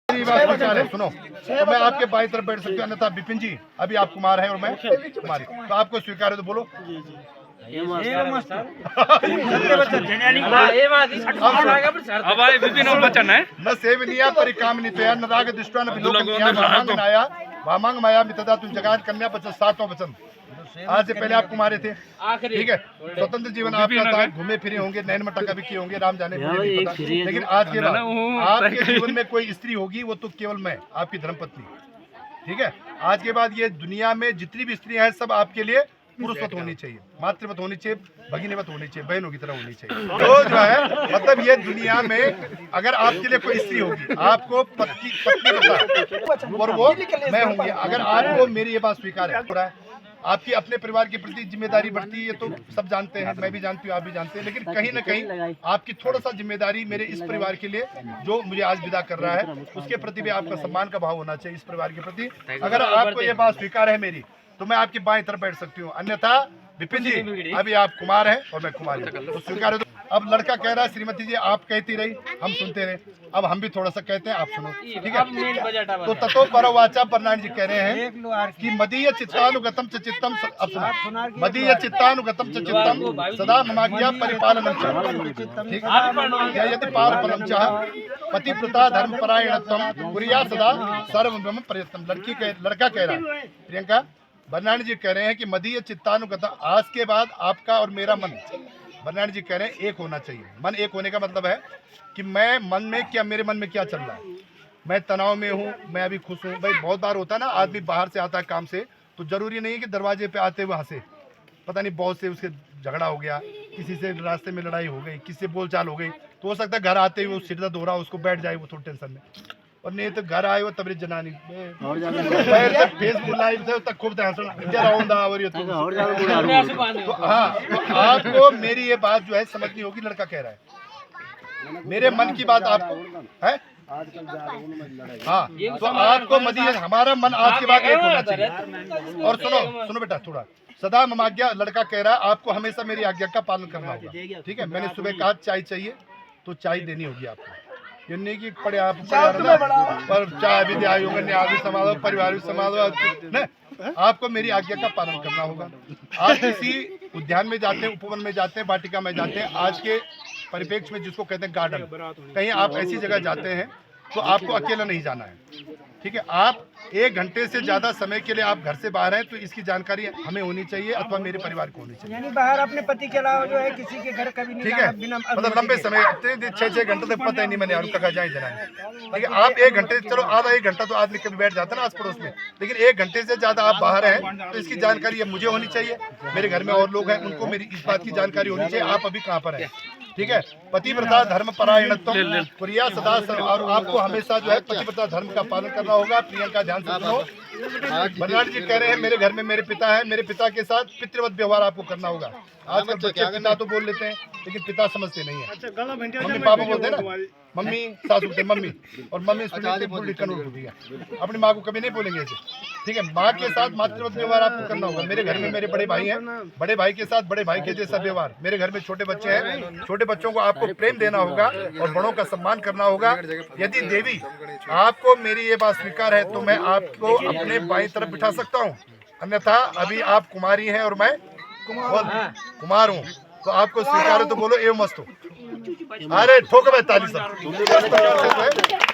सुनो, तो मैं आपके बाई तरफ बैठ सकती हूँ, अन्यथा विपिन जी अभी आप कुमार हैं और मैं कुमारी, तो आपको स्वीकार है तो बोलो। न सेवनीया परिकामनितया न राग दृष्ट्या न विलोकनीया वामांगनाया वामांग माया मितदा तुम जगात कन्या वचन सातवां वचन। आज से पहले आप कुमारे थे, ठीक है, स्वतंत्र जीवन आपका था, घूमे फिरे होंगे, नैन मटका भी किए होंगे, राम जाने मुझे नहीं पता, लेकिन आज के बाद आपके जीवन में कोई स्त्री होगी वो तो केवल मैं, आपकी धर्मपत्नी, ठीक है। आज के बाद ये दुनिया में जितनी भी स्त्रियां हैं सब आपके लिए पुरुषवत होनी चाहिए, मातृवत होनी चाहिए, भगिनीवत होनी चाहिए, बहनों की तरह होनी चाहिए। तो जो है मतलब ये दुनिया में अगर आपके लिए कोई स्त्री होगी, आपको पत्नी बता और वो मैं होंगी, अगर आपको मेरी ये बात स्वीकार है, आपकी अपने परिवार के प्रति जिम्मेदारी बढ़ती है, तो सब जानते हैं, मैं भी जानती हूँ, आप भी जानते हैं, लेकिन कहीं ना कहीं आपकी थोड़ा सा जिम्मेदारी मेरे इस परिवार के लिए जो मुझे आज विदा कर रहा है उसके प्रति भी आपका सम्मान का भाव होना चाहिए इस परिवार के प्रति। अगर आपको ये बात स्वीकार है मेरी तो मैं आपकी बाएं तरफ बैठ सकती हूँ, अन्यथा विपिन जी अभी आप कुमार हैं और मैं कुमारी, तो स्वीकार है। अब लड़का कह रहा है श्रीमती जी आप कहती रही हम सुनते रहे, अब हम भी थोड़ा सा कहते हैं आप सुनो, ठीक है। तो ततो परवाचा परनारायण जी कह रहे हैं कि मदीय चित्तानुगतम च चित्तम, अब सुना, मदीय चित्तानुगतम च चित्तम सदा ममाज्ञा परिपालनम च, ठीक है, यदि पारपरम च पतिव्रता धर्म परायणत्वम कुर्या सदा सर्वब्रह्म प्रयत्नम। लड़का कह रहा है, प्रियंका बरनारायण जी कह रहे हैं कि मदीय चित्तानुगत, आज के बाद आपका और मेरा मन, बरनारायण जी कह रहे हैं एक होना चाहिए। मन एक होने का मतलब है कि मैं मन में क्या, मेरे मन में क्या चल रहा है, मैं तनाव में हूँ, मैं अभी खुश हूँ। भाई बहुत बार होता है ना, आदमी बाहर से आता है काम से, तो जरूरी नहीं है कि दरवाजे पे आते हुए हंसे, पता नहीं बहुत से उसके झगड़ा हो गया, किसी से रास्ते में लड़ाई हो गई, किसी से बोलचाल हो गई, तो हो सकता है घर आते हुए सिर दर्द हो रहा, उसको बैठ जाए वो थोड़ी टेंशन में, और नहीं तो घर आए वो तबरी जनानी फेसबुक लाइव से तक खूब तो हाँ, तो आपको मेरी ये बात जो है समझनी होगी। लड़का कह रहा है मेरे मन की बात आपको है, हाँ, तो आपको मदीय, हमारा मन आज के बाद एक होना चाहिए। और सुनो सुनो बेटा थोड़ा, सदा ममाज्ञा, लड़का कह रहा है आपको हमेशा मेरी आज्ञा का पालन करना होगा, ठीक है। मैंने सुबह कहा चाय चाहिए तो चाय देनी होगी आपको, ये नहीं कि पड़े आप पर चाय भी दिया होगा, न्याय भी संभालो, परिवार भी संभालो, नहीं, आपको मेरी आज्ञा का पालन करना होगा। आप किसी उद्यान में जाते हैं, उपवन में जाते हैं, वाटिका में जाते हैं, आज के परिप्रेक्ष्य में जिसको कहते हैं गार्डन, कहीं आप ऐसी जगह जाते हैं तो आपको अकेला नहीं जाना है, ठीक है। आप 1 घंटे से ज्यादा समय के लिए आप घर से बाहर हैं तो इसकी जानकारी हमें होनी चाहिए अथवा मेरे परिवार को होनी चाहिए, यानी बाहर अपने पति के अलावा जो है किसी के घर कभी नहीं, ठीक है। मतलब लंबे समय 6-6 घंटे तक पता ही नहीं मैंने उनका कहा जाए जनाने, ठीक है। आप 1 घंटे, चलो आधा 1 घंटा तो आदमी कभी बैठ जाता है ना आस पड़ोस में, लेकिन 1 घंटे से ज्यादा आप बाहर हैं तो इसकी जानकारी मुझे होनी चाहिए, मेरे घर में और लोग हैं उनको मेरी इस बात की जानकारी होनी चाहिए आप अभी कहाँ पर हैं, ठीक है। पतिव्रता धर्म परायणत्वम कुर्या सदा, और आपको हमेशा जो है पतिव्रता धर्म का पालन करना होगा। प्रियंका ध्यान से सुनो, बरनारायण जी कह रहे हैं मेरे घर में मेरे पिता है, मेरे पिता के साथ पितृवत व्यवहार आपको करना होगा। आजकल बच्चे पिता तो बोल लेते हैं लेकिन पिता समझते नहीं है, मम्मी पापा बोलते हैं ना, मम्मी सासू बोलते मम्मी, और मम्मी अपनी माँ को कभी नहीं बोलेंगे ऐसे, ठीक है। माँ के साथ मातृवत व्यवहार आपको करना होगा। मेरे घर में मेरे बड़े भाई हैं, बड़े भाई के साथ बड़े भाई के जैसा व्यवहार, मेरे घर में छोटे बच्चे हैं, छोटे बच्चों को आपको प्रेम देना होगा और बड़ों का सम्मान करना होगा। यदि देवी आपको मेरी ये बात स्वीकार है तो मैं आपको अपने बाईं तरफ बिठा सकता हूँ, अन्यथा अभी आप कुमारी हैं और मैं कुमार हूँ, तो आपको स्वीकार है तो बोलो एवं मस्त हो। अरे ठोक भाई ताली सब,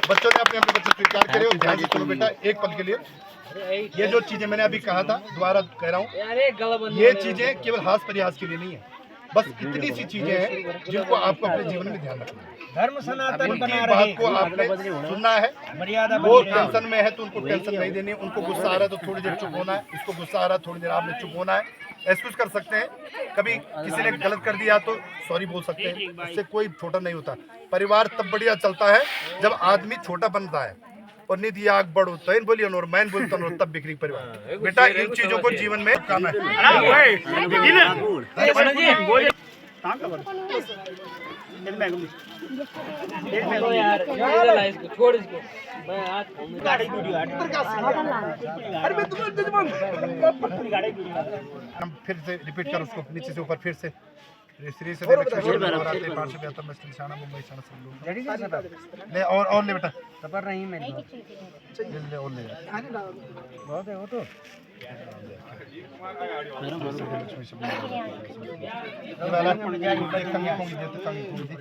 बच्चों ने अपने बच्चे स्वीकार करे और ध्यान से सुनो बेटा एक पल के लिए। ये जो चीजें मैंने अभी कहा था दोबारा कह रहा हूँ, ये चीजें केवल हास परिहास के लिए नहीं है, बस इतनी सी चीजें हैं जिनको आपको अपने जीवन में ध्यान रखना है। धर्म सनातन उनकी बात को आपने सुनना है, वो टेंशन में है तो उनको टेंशन नहीं देनी, उनको गुस्सा आ रहा है तो थोड़ी देर चुप होना है, इसको गुस्सा आ रहा है थोड़ी देर आपने चुप होना है, एक्सक्यूज कर सकते हैं, कभी किसी ने गलत कर दिया तो सॉरी बोल सकते हैं, उससे कोई छोटा नहीं होता। परिवार तब बढ़िया चलता है जब आदमी छोटा बनता है और निधि आग बढ़ होता है, बोलिए और मैं बोलता हूँ तब बिक्री परिवार। बेटा इन चीजों को जीवन में काम हम फिर से रिपीट कर उसको नीचे से ऊपर फिर से श्री सदी लक्ष्मी नवरात्रि 572 में शाना मुंबई शाना संलूर जड़ी नहीं सता ले और ले बेटा सबर नहीं मेरी ले और ले बहुत है वो तो वाला एक कमी होगी देते कमी होगी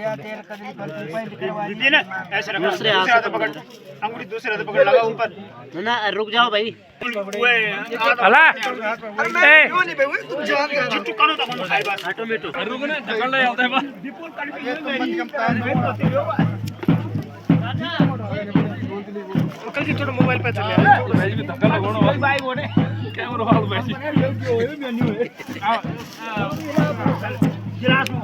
या तेल का दीदी ना ऐसे रखो दूसरे हाथ से पकड़ अंगूठी दूसरे हाथ पकड़ लगा ऊपर ना रुक जाओ भाई अला ए जुट्टू करो तो कौन खाएगा ऑटोमेटिक रुक ना ढकल ले आता है बा विपुल ये तो मन कमता कल जी थोड़ा मोबाइल पे चले भाई भी धक्का लगाओ भाई बोले कैमरा वाला भाई गिलास में